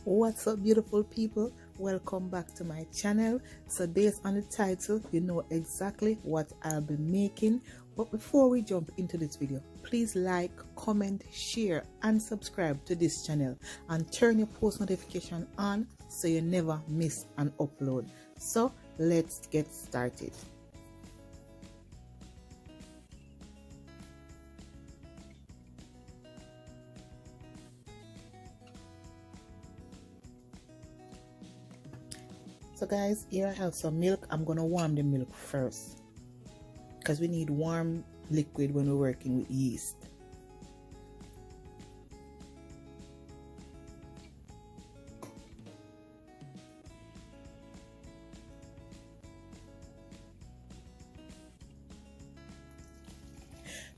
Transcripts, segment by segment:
What's up, beautiful people? Welcome back to my channel. So based on the title, you know exactly what I'll be making. But before we jump into this video, please like, comment, share and subscribe to this channel and turn your post notification on so you never miss an upload. So let's get started. So guys, here I have some milk. I'm gonna warm the milk first because we need warm liquid when we're working with yeast.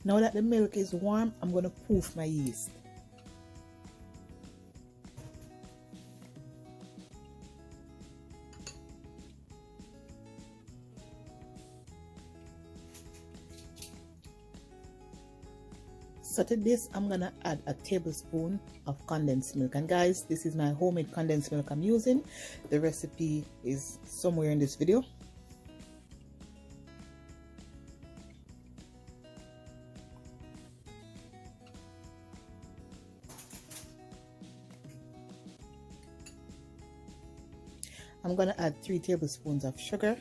Now that the milk is warm, I'm gonna proof my yeast. So to this, I'm gonna add a tablespoon of condensed milk. And guys, this is my homemade condensed milk I'm using. The recipe is somewhere in this video. I'm gonna add 3 tablespoons of sugar.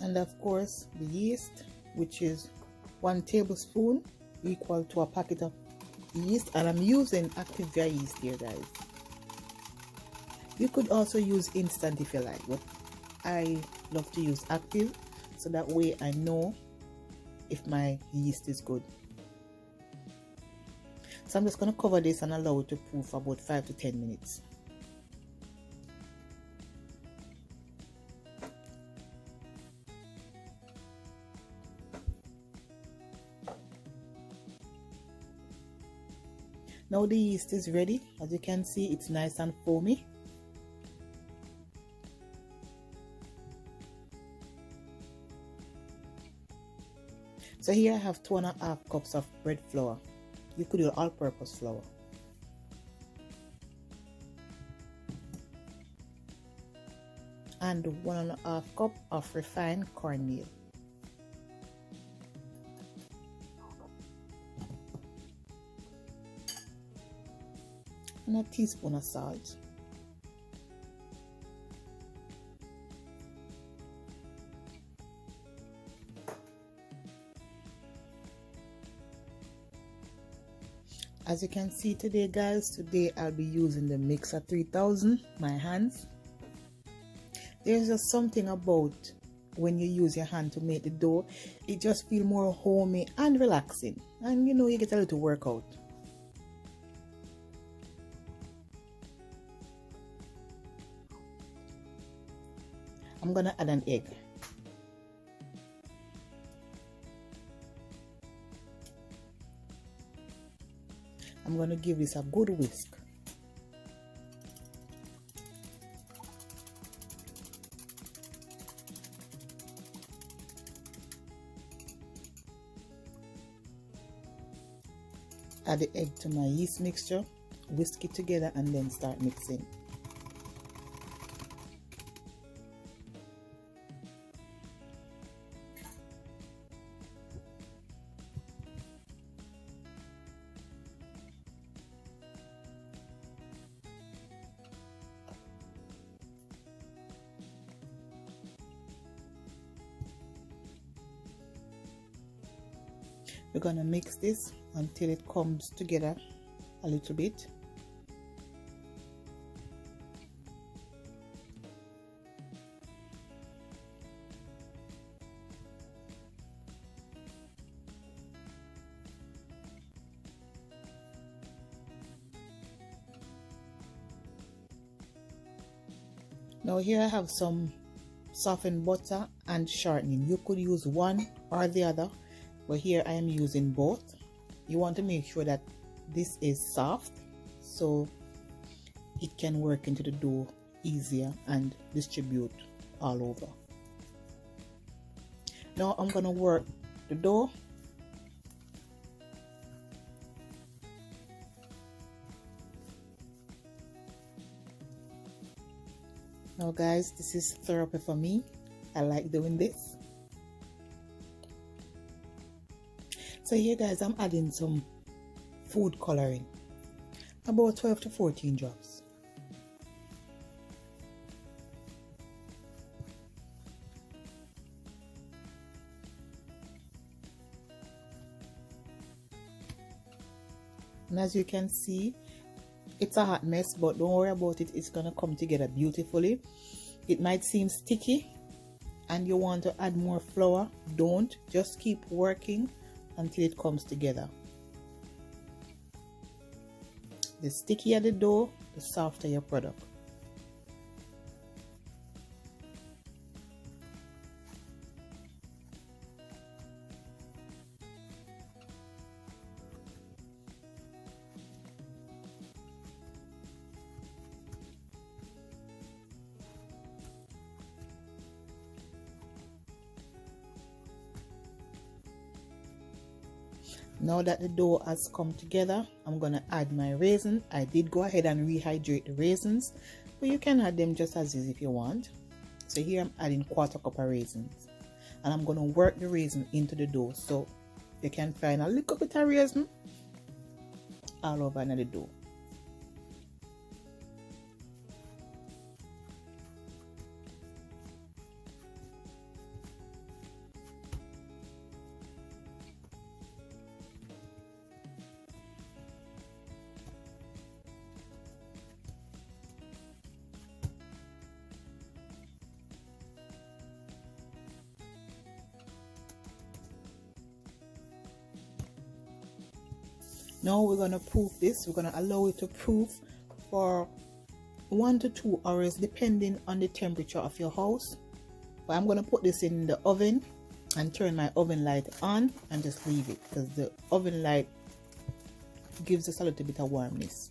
And of course the yeast, which is 1 tablespoon, equal to a packet of yeast, and I'm using Activia yeast here, guys. You could also use instant if you like, but I love to use active so that way I know if my yeast is good. So I'm just going to cover this and allow it to proof for about 5 to 10 minutes. Now the yeast is ready. As you can see, it's nice and foamy. So here I have 2.5 cups of bread flour. You could do all-purpose flour. And 1.5 cup of refined cornmeal. And a teaspoon of salt. As you can see today, guys, today I'll be using the Mixer 3000, my hands. There's just something about when you use your hand to make the dough, it just feels more homey and relaxing, and you know, you get a little workout. I'm gonna add an egg. I'm gonna give this a good whisk. Add the egg to my yeast mixture, whisk it together and then start mixing. We're gonna mix this until it comes together a little bit. Now here I have some softened butter and shortening. You could use one or the other, but here I am using both. You want to make sure that this is soft so it can work into the dough easier and distribute all over. Now I'm gonna work the dough. Now guys, this is therapy for me. I like doing this. So here guys, I'm adding some food coloring, about 12 to 14 drops. And as you can see, it's a hot mess, but don't worry about it, it's gonna come together beautifully. It might seem sticky and you want to add more flour, don't, just keep working until it comes together. The stickier the dough, the softer your product. Now that the dough has come together, I'm going to add my raisin. I did go ahead and rehydrate the raisins, but you can add them just as is if you want. So here I'm adding 1/4 cup of raisins. And I'm going to work the raisin into the dough, so you can find a little bit of raisin all over the dough. Now we're going to proof this. We're going to allow it to proof for 1 to 2 hours depending on the temperature of your house. But I'm going to put this in the oven and turn my oven light on and just leave it, because the oven light gives us a little bit of warmness.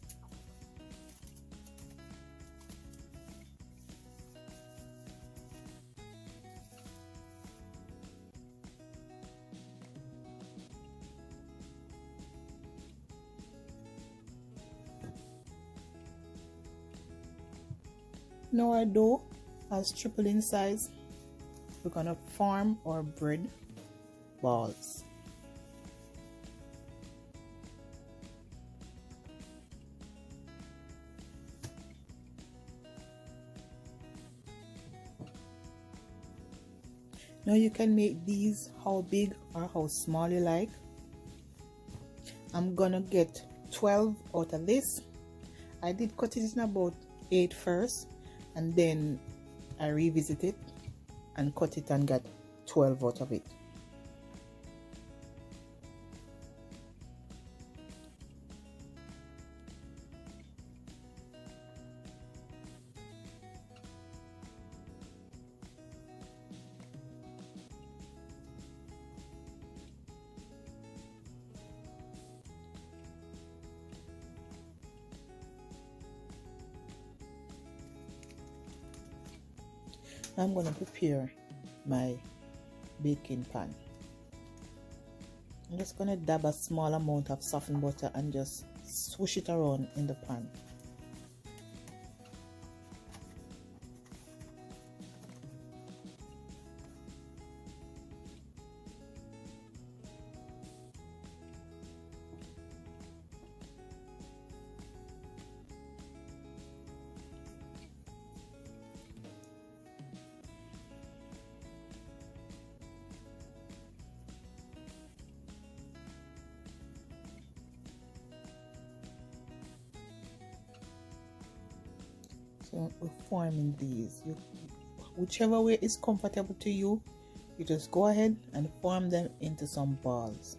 Now our dough has tripled in size. We're gonna form our bread balls. Now you can make these how big or how small you like. I'm gonna get 12 out of this. I did cut it in about 8 first, and then I revisit it and cut it and got 12 out of it. I'm going to prepare my baking pan. I'm just going to dab a small amount of softened butter and just swoosh it around in the pan. So we're forming these. Whichever way is comfortable to you, you just go ahead and form them into some balls.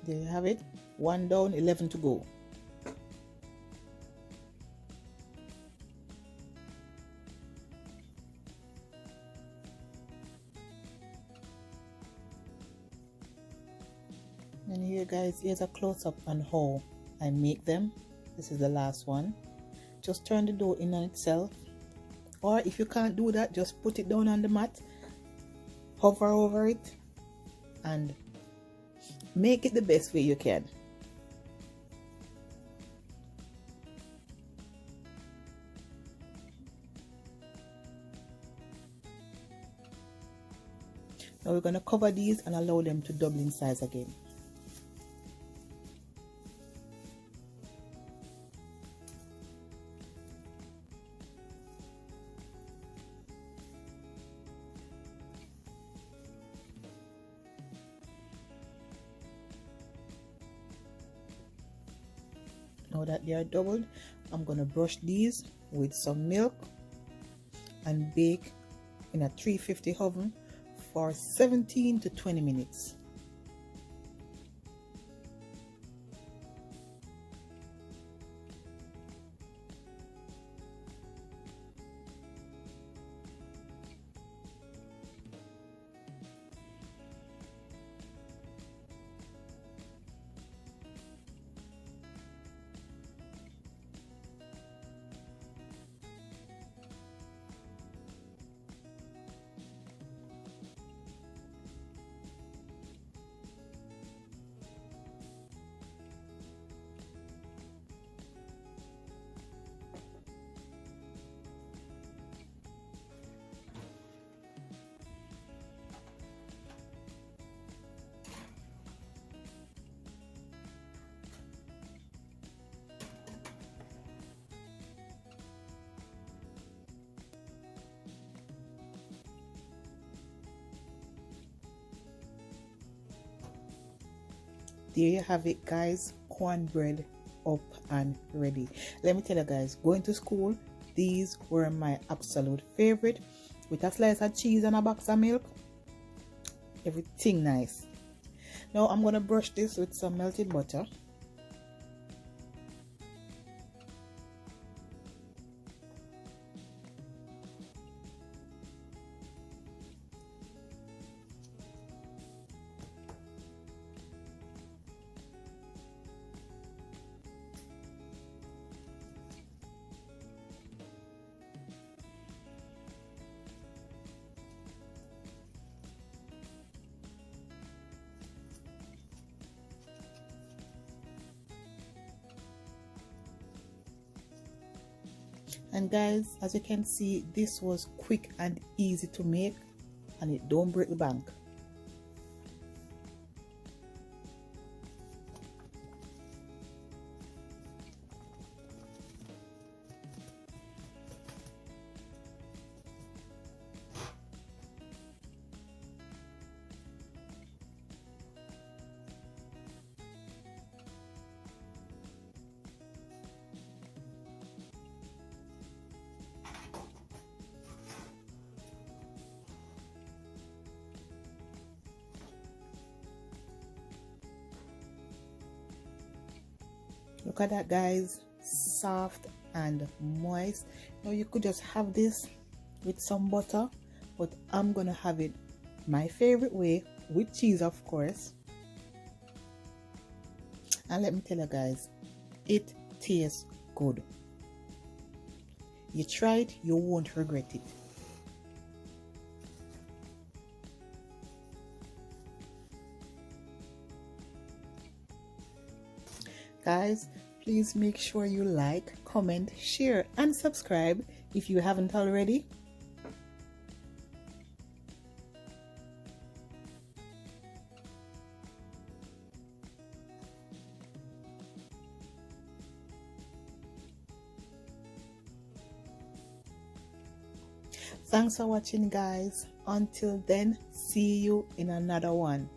There you have it. 1 down, 11 to go. And here guys, here's a close-up on how I make them. This is the last one. Just turn the dough in on itself, or if you can't do that, just put it down on the mat, hover over it, and make it the best way you can. Now we're going to cover these and allow them to double in size again. Now that they are doubled, I'm going to brush these with some milk and bake in a 350 oven for 17 to 20 minutes. There you have it guys, cornbread up and ready. Let me tell you guys, going to school, these were my absolute favorite, with a slice of cheese and a box of milk. Everything nice. Now I'm gonna brush this with some melted butter. And guys, as you can see, this was quick and easy to make, and it don't break the bank. Look at that guys, soft and moist. Now you could just have this with some butter, but I'm gonna have it my favorite way, with cheese of course. And let me tell you guys, it tastes good. You try it, you won't regret it. Guys, please make sure you like, comment, share and subscribe if you haven't already. Thanks for watching guys. Until then, see you in another one.